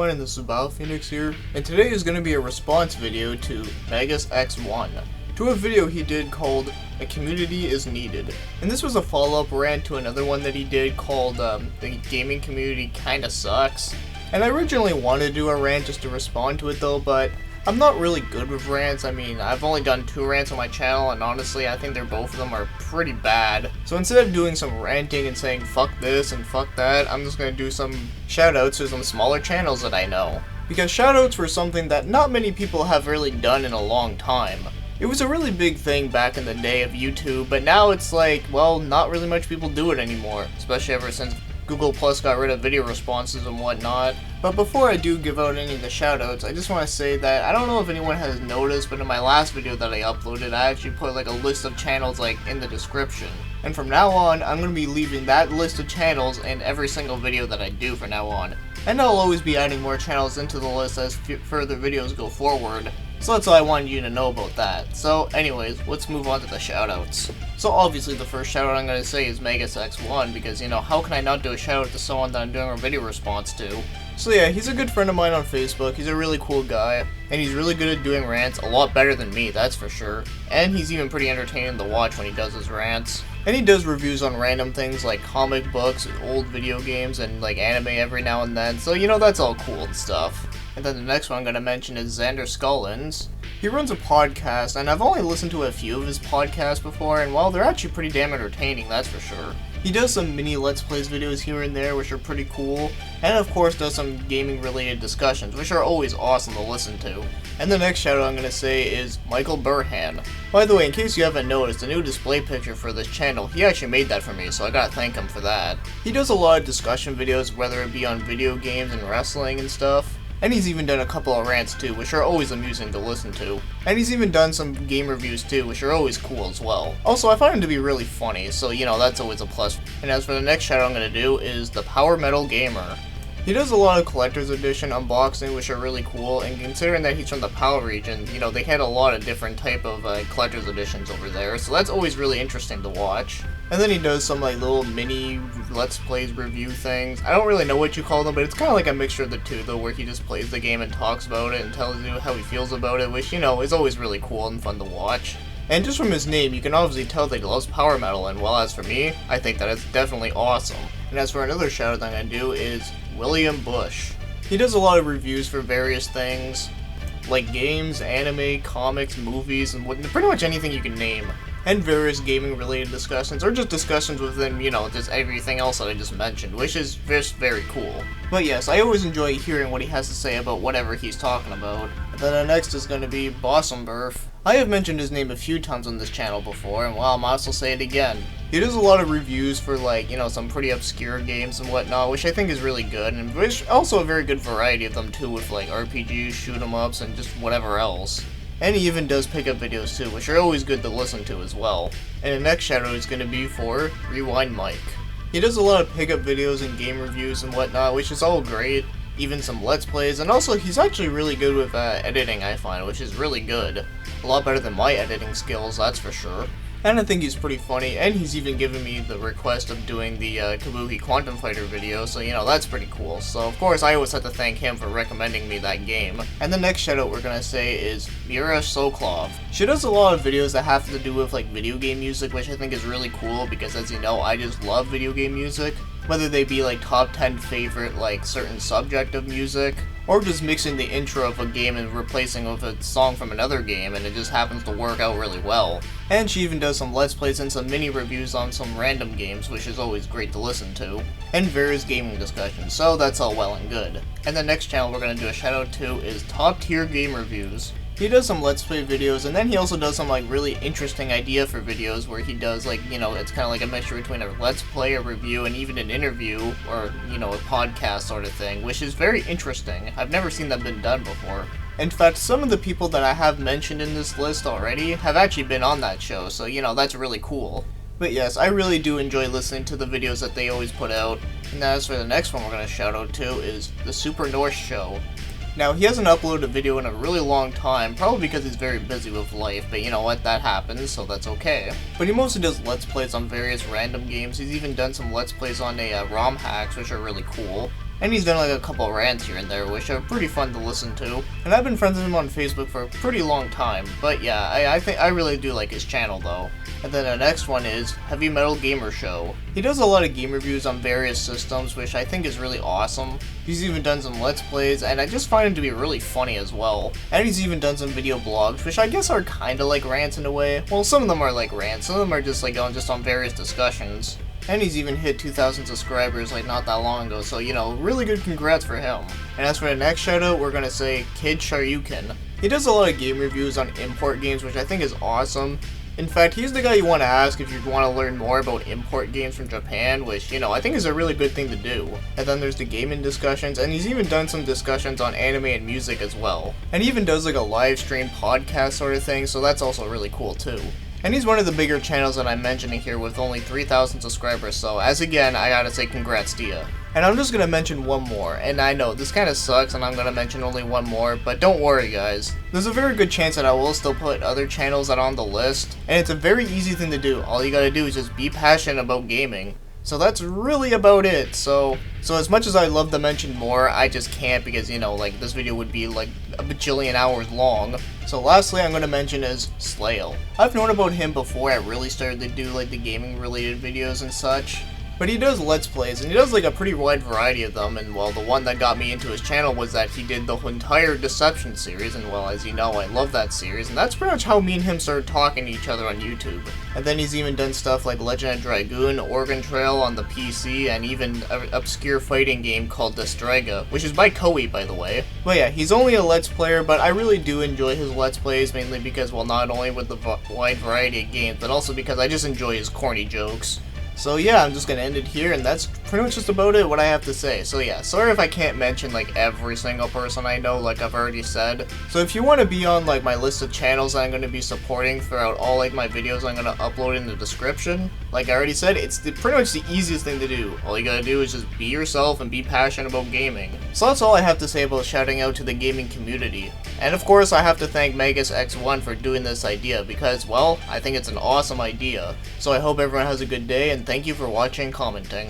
everyone, this is BioPhoenix here, and today is going to be a response video to MegasX1, to a video he did called A Community is Needed. And this was a follow-up rant to another one that he did called The Gaming Community Kinda Sucks. And I originally wanted to do a rant just to respond to it though, but I'm not really good with rants. I mean, I've only done 2 rants on my channel, and honestly, I think both of them are pretty bad. So instead of doing some ranting and saying fuck this and fuck that, I'm just gonna do some shoutouts to some smaller channels that I know. Because shoutouts were something that not many people have really done in a long time. It was a really big thing back in the day of YouTube, but now it's like, well, not really much people do it anymore, especially ever since Google Plus got rid of video responses and whatnot. But before I do give out any of the shoutouts, I just want to say that I don't know if anyone has noticed, but in my last video that I uploaded, I actually put like a list of channels like in the description. And from now on, I'm going to be leaving that list of channels in every single video that I do from now on. And I'll always be adding more channels into the list as further videos go forward. So that's all I wanted you to know about that. So anyways, let's move on to the shoutouts. So obviously the first shoutout I'm going to say is MegasX1, because you know, how can I not do a shoutout to someone that I'm doing a video response to? So yeah, he's a good friend of mine on Facebook, he's a really cool guy, and he's really good at doing rants, a lot better than me, that's for sure. And he's even pretty entertaining to watch when he does his rants. And he does reviews on random things like comic books, old video games, and like anime every now and then, so you know, that's all cool and stuff. And then the next one I'm going to mention is Xander Scullins. He runs a podcast, and I've only listened to a few of his podcasts before, and well, they're actually pretty damn entertaining, that's for sure. He does some mini Let's Plays videos here and there, which are pretty cool, and of course does some gaming related discussions, which are always awesome to listen to. And the next shoutout I'm going to say is Michael Burhan. By the way, in case you haven't noticed, the new display picture for this channel, he actually made that for me, so I gotta thank him for that. He does a lot of discussion videos, whether it be on video games and wrestling and stuff. And he's even done a couple of rants too, which are always amusing to listen to. And he's even done some game reviews too, which are always cool as well. Also, I find him to be really funny, so you know, that's always a plus. And as for the next shout I'm going to do is the Power Metal Gamer. He does a lot of collector's edition unboxing, which are really cool, and considering that he's from the PAL region, you know, they had a lot of different type of collector's editions over there, so that's always really interesting to watch. And then he does some like little mini Let's Plays review things. I don't really know what you call them, but it's kind of like a mixture of the two though, where he just plays the game and talks about it and tells you how he feels about it, which, you know, is always really cool and fun to watch. And just from his name, you can obviously tell that he loves power metal, and well, as for me, I think that it's definitely awesome. And as for another shout out I'm going to do is William Bush. He does a lot of reviews for various things, like games, anime, comics, movies, and pretty much anything you can name. And various gaming related discussions, or just discussions within, you know, just everything else that I just mentioned, which is just very cool. But yes, I always enjoy hearing what he has to say about whatever he's talking about. And then the next is going to be Bossenberf. I have mentioned his name a few times on this channel before, and well, I might as well say it again. He does a lot of reviews for, like, you know, some pretty obscure games and whatnot, which I think is really good, and there's also a very good variety of them too, with like RPGs, shoot 'em ups, and just whatever else. And he even does pick up videos too, which are always good to listen to as well. And the next shoutout is going to be for Rewind Mike. He does a lot of pickup videos and game reviews and whatnot, which is all great. Even some Let's Plays, and also he's actually really good with editing, I find, which is really good. A lot better than my editing skills, that's for sure. And I think he's pretty funny, and he's even given me the request of doing the Kabuki Quantum Fighter video, so you know, that's pretty cool. So of course, I always have to thank him for recommending me that game. And the next shoutout we're gonna say is Mira Sokolov. She does a lot of videos that have to do with like video game music, which I think is really cool, because as you know, I just love video game music. Whether they be like top 10 favorite like certain subject of music, or just mixing the intro of a game and replacing with a song from another game, and it just happens to work out really well. And she even does some Let's Plays and some mini reviews on some random games, which is always great to listen to, and various gaming discussions, so that's all well and good. And the next channel we're going to do a shout out to is Top Tier Game Reviews. He does some Let's Play videos, and then he also does some like really interesting idea for videos where he does like, you know, it's kind of like a mixture between a Let's Play, a review, and even an interview, or, you know, a podcast sort of thing, which is very interesting. I've never seen that been done before. In fact, some of the people that I have mentioned in this list already have actually been on that show, so you know, that's really cool. But yes, I really do enjoy listening to the videos that they always put out. And as for the next one we're going to shout out to is The Super North Show. Now, he hasn't uploaded a video in a really long time, probably because he's very busy with life, but you know what, that happens, so that's okay. But he mostly does Let's Plays on various random games. He's even done some Let's Plays on ROM hacks, which are really cool. And he's done like a couple rants here and there, which are pretty fun to listen to. And I've been friends with him on Facebook for a pretty long time, but yeah, I think I really do like his channel though. And then the next one is Heavy Metal Gamer Show. He does a lot of game reviews on various systems, which I think is really awesome. He's even done some Let's Plays, and I just find him to be really funny as well. And he's even done some video blogs, which I guess are kinda like rants in a way. Well, some of them are like rants, some of them are just like on various discussions. And he's even hit 2,000 subscribers like not that long ago, so you know, really good congrats for him. And as for the next shoutout, we're gonna say Kid Sharyuken. He does a lot of game reviews on import games, which I think is awesome. In fact, he's the guy you want to ask if you want to learn more about import games from Japan, which, you know, I think is a really good thing to do. And then there's the gaming discussions, and he's even done some discussions on anime and music as well. And he even does like a live stream podcast sort of thing, so that's also really cool too. And he's one of the bigger channels that I'm mentioning here with only 3,000 subscribers, so as again, I gotta say congrats to ya. And I'm just gonna mention one more, and I know this kinda sucks and I'm gonna mention only one more, but don't worry guys. There's a very good chance that I will still put other channels that are on the list, and it's a very easy thing to do. All you gotta do is just be passionate about gaming. So that's really about it. So as much as I'd love to mention more, I just can't because, you know, like, this video would be like a bajillion hours long. So lastly, I'm going to mention is Slayle. I've known about him before I really started to do, like, the gaming related videos and such. But he does Let's Plays, and he does like a pretty wide variety of them, and well, the one that got me into his channel was that he did the entire Deception series, and well, as you know, I love that series, and that's pretty much how me and him started talking to each other on YouTube. And then he's even done stuff like Legend of Dragoon, Oregon Trail on the PC, and even an obscure fighting game called Destrega, which is by Koei, by the way. But yeah, he's only a Let's Player, but I really do enjoy his Let's Plays, mainly because, well, not only with the wide variety of games, but also because I just enjoy his corny jokes. So yeah, I'm just gonna end it here, and that's pretty much just about it, what I have to say. So yeah, sorry if I can't mention like every single person I know, like I've already said. So if you want to be on like my list of channels that I'm gonna be supporting throughout all like my videos I'm gonna upload in the description, like I already said, it's pretty much the easiest thing to do. All you gotta do is just be yourself and be passionate about gaming. So that's all I have to say about shouting out to the gaming community. And of course, I have to thank Magus X1 for doing this idea because, well, I think it's an awesome idea. So I hope everyone has a good day, and thank you for watching and commenting.